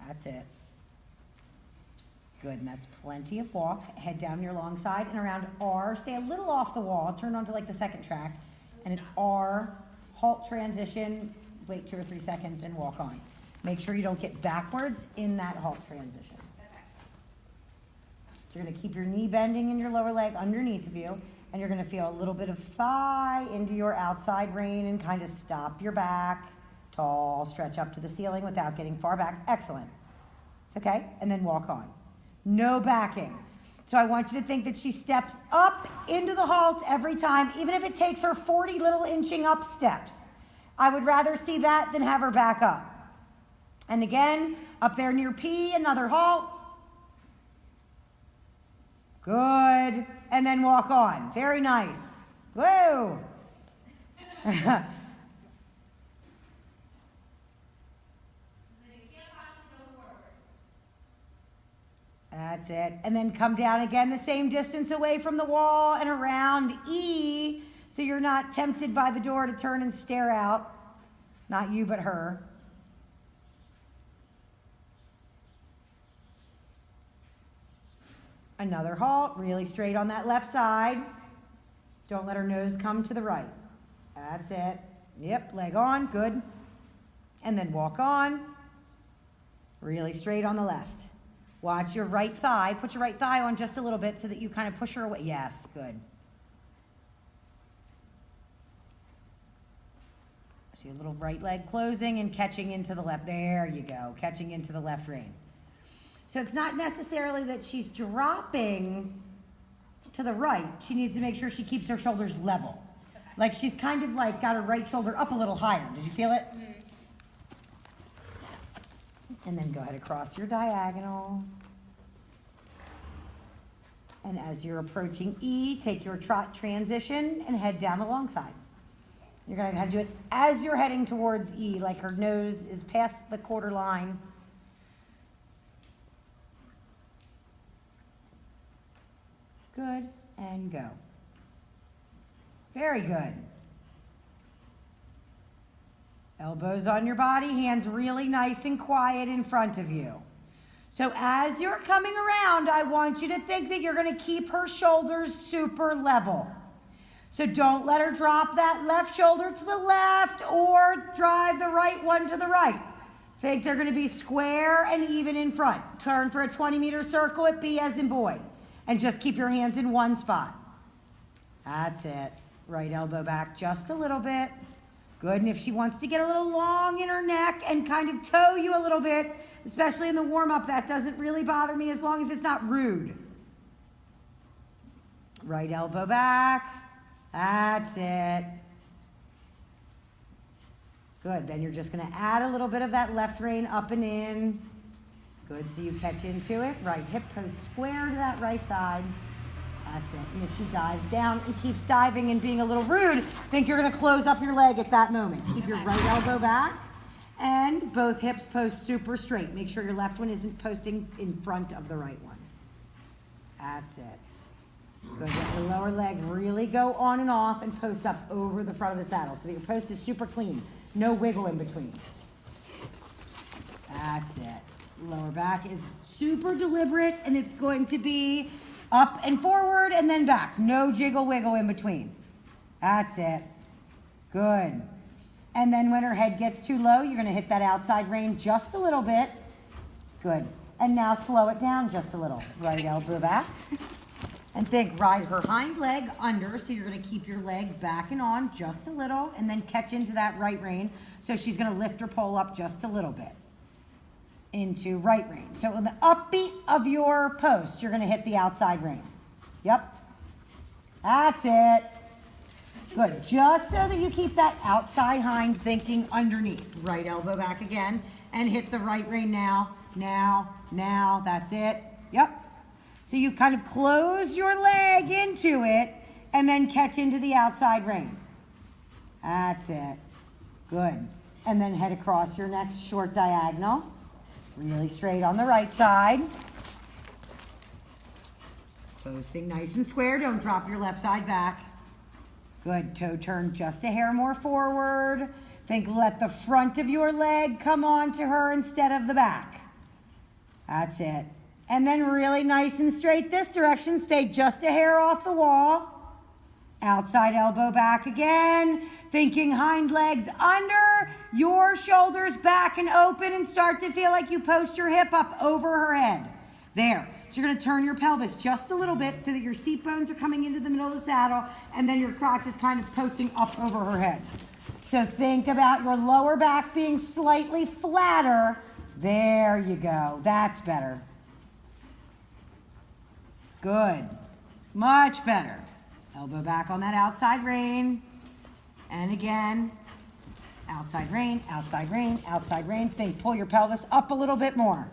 That's it. Good, and that's plenty of walk. Head down your long side and around R. Stay a little off the wall. Turn onto like the second track. And an R, halt transition, wait 2 or 3 seconds and walk on. Make sure you don't get backwards in that halt transition. You're gonna keep your knee bending in your lower leg underneath of you, and you're gonna feel a little bit of thigh into your outside rein and kind of stop your back. Tall, stretch up to the ceiling without getting far back. Excellent. It's okay, and then walk on. No backing. So I want you to think that she steps up into the halt every time, even if it takes her 40 little inching up steps. I would rather see that than have her back up. And again, up there near P, another halt. Good. And then walk on. Very nice. Whoa. That's it. And then come down again the same distance away from the wall and around E, so you're not tempted by the door to turn and stare out. Not you, but her. Another halt, really straight on that left side. Don't let her nose come to the right. That's it. Yep, leg on, good. And then walk on. Really straight on the left. Watch your right thigh. Put your right thigh on just a little bit so that you kind of push her away. Yes, good. So your little right leg closing and catching into the left. There you go, catching into the left rein. So it's not necessarily that she's dropping to the right. She needs to make sure she keeps her shoulders level. Like she's kind of like got her right shoulder up a little higher. Did you feel it? Mm-hmm. And then go ahead across your diagonal. And as you're approaching E, take your trot transition and head down the long side. You're going to have to do it as you're heading towards E, like her nose is past the quarter line. Good, and go. Very good. Elbows on your body, hands really nice and quiet in front of you. So as you're coming around, I want you to think that you're going to keep her shoulders super level. So don't let her drop that left shoulder to the left or drive the right one to the right. Think they're going to be square and even in front. Turn for a 20-meter circle at B as in boy. And just keep your hands in one spot. That's it. Right elbow back just a little bit. Good, and if she wants to get a little long in her neck and kind of toe you a little bit, especially in the warm-up, that doesn't really bother me as long as it's not rude. Right elbow back. That's it. Good, then you're just going to add a little bit of that left rein up and in. Good, so you catch into it. Right hip goes square to that right side. That's it. And if she dives down and keeps diving and being a little rude, think you're going to close up your leg at that moment. Keep your right elbow back and both hips post super straight. Make sure your left one isn't posting in front of the right one. That's it. Good. Let your lower leg really go on and off and post up over the front of the saddle so that your post is super clean. No wiggle in between. That's it. Lower back is super deliberate and it's going to be up and forward and then back. No jiggle wiggle in between. That's it. Good. And then when her head gets too low, you're going to hit that outside rein just a little bit. Good. And now slow it down just a little. Right elbow back. And think, ride her hind leg under, so you're going to keep your leg back and on just a little, and then catch into that right rein. So she's going to lift her pole up just a little bit into right rein. So in the upbeat of your post, you're going to hit the outside rein. Yep. That's it. Good. Just so that you keep that outside hind thinking underneath. Right elbow back again, and hit the right rein now. Now. That's it. Yep. So you kind of close your leg into it and then catch into the outside rein. That's it. Good. And then head across your next short diagonal. Really straight on the right side. Posting nice and square. Don't drop your left side back. Good. Toe turn just a hair more forward. Think let the front of your leg come on to her instead of the back. That's it. And then really nice and straight this direction. Stay just a hair off the wall. Outside elbow back again. Thinking hind legs under, your shoulders back and open, and start to feel like you post your hip up over her head. There. So you're going to turn your pelvis just a little bit so that your seat bones are coming into the middle of the saddle, and then your crotch is kind of posting up over her head. So think about your lower back being slightly flatter. There you go. That's better. Good. Much better. Elbow back on that outside rein. And again, outside rein, outside rein, outside rein. Think, pull your pelvis up a little bit more.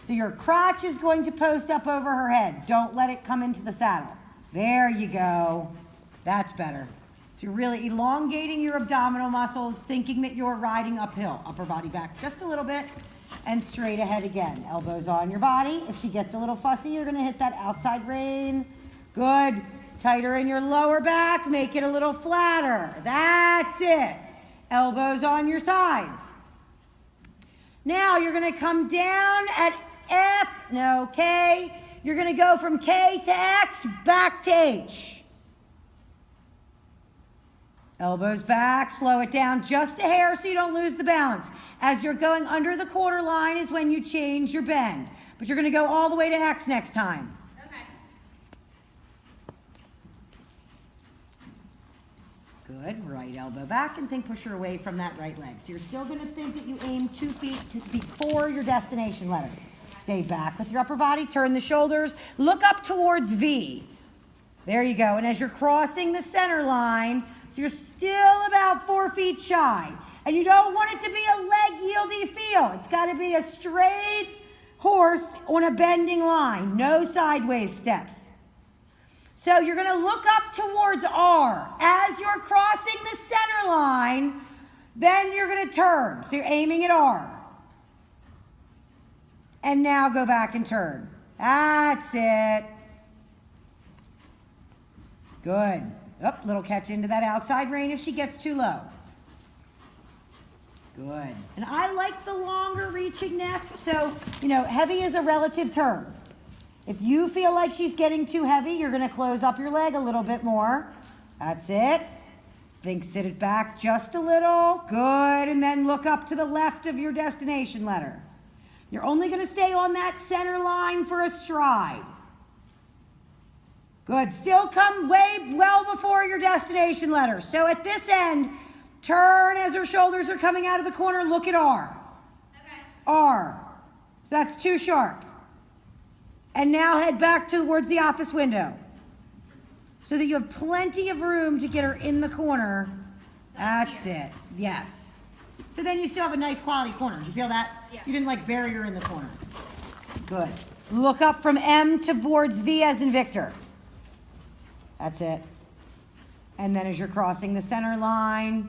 So your crotch is going to post up over her head. Don't let it come into the saddle. There you go. That's better. So you're really elongating your abdominal muscles, thinking that you're riding uphill. Upper body back just a little bit, and straight ahead again. Elbows on your body. If she gets a little fussy, you're going to hit that outside rein. Good. Tighter in your lower back. Make it a little flatter. That's it. Elbows on your sides. Now you're going to come down at F, no, K. You're going to go from K to X, back to H. Elbows back, slow it down just a hair so you don't lose the balance. As you're going under the quarter line is when you change your bend. But you're going to go all the way to X next time. Okay. Good. Right elbow back, and think push her away from that right leg. So you're still going to think that you aim 2 feet before your destination letter. Stay back with your upper body. Turn the shoulders. Look up towards V. There you go. And as you're crossing the center line, so you're still about 4 feet shy. And you don't want it to be a leg yieldy feel. It's got to be a straight horse on a bending line. No sideways steps. So you're going to look up towards R. As you're crossing the center line, then you're going to turn. So you're aiming at R. And now go back and turn. That's it. Good. Up, little catch into that outside rein if she gets too low. Good. And I like the longer reaching neck. So, heavy is a relative term. If you feel like she's getting too heavy, you're going to close up your leg a little bit more. That's it. Think, sit it back just a little. Good. And then look up to the left of your destination letter. You're only going to stay on that center line for a stride. Good. Still come way well before your destination letter. So at this end, turn as her shoulders are coming out of the corner. Look at R. Okay. R. So that's too sharp. And now head back towards the office window so that you have plenty of room to get her in the corner. That's it. Yes. So then you still have a nice quality corner. Did you feel that? Yeah. You didn't bury her in the corner. Good. Look up from M towards V as in Victor. That's it. And then as you're crossing the center line,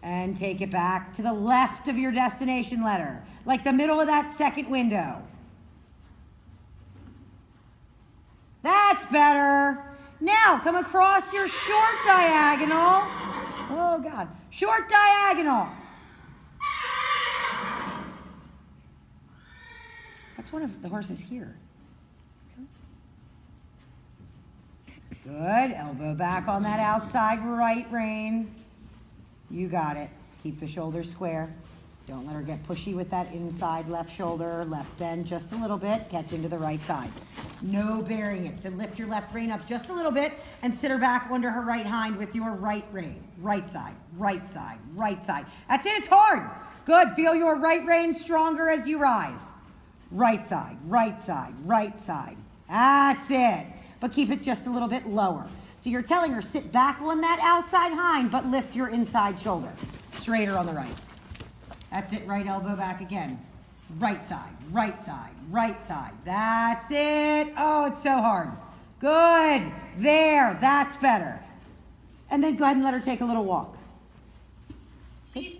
and take it back to the left of your destination letter, like the middle of that second window. That's better. Now come across your short diagonal. Oh God. Short diagonal. That's one of the horses here. Good. Elbow back on that outside right rein. You got it. Keep the shoulders square. Don't let her get pushy with that inside left shoulder. Left bend just a little bit. Catch into the right side. No burying it. So lift your left rein up just a little bit and sit her back under her right hind with your right rein. Right side, right side, right side. That's it. It's hard. Good. Feel your right rein stronger as you rise. Right side, right side, right side. That's it. But keep it just a little bit lower. So you're telling her sit back on that outside hind, but lift your inside shoulder. Straighter on the right. That's it. Right elbow back again. Right side, right side, right side. That's it. Oh, it's so hard. Good. There. That's better. And then go ahead and let her take a little walk. She's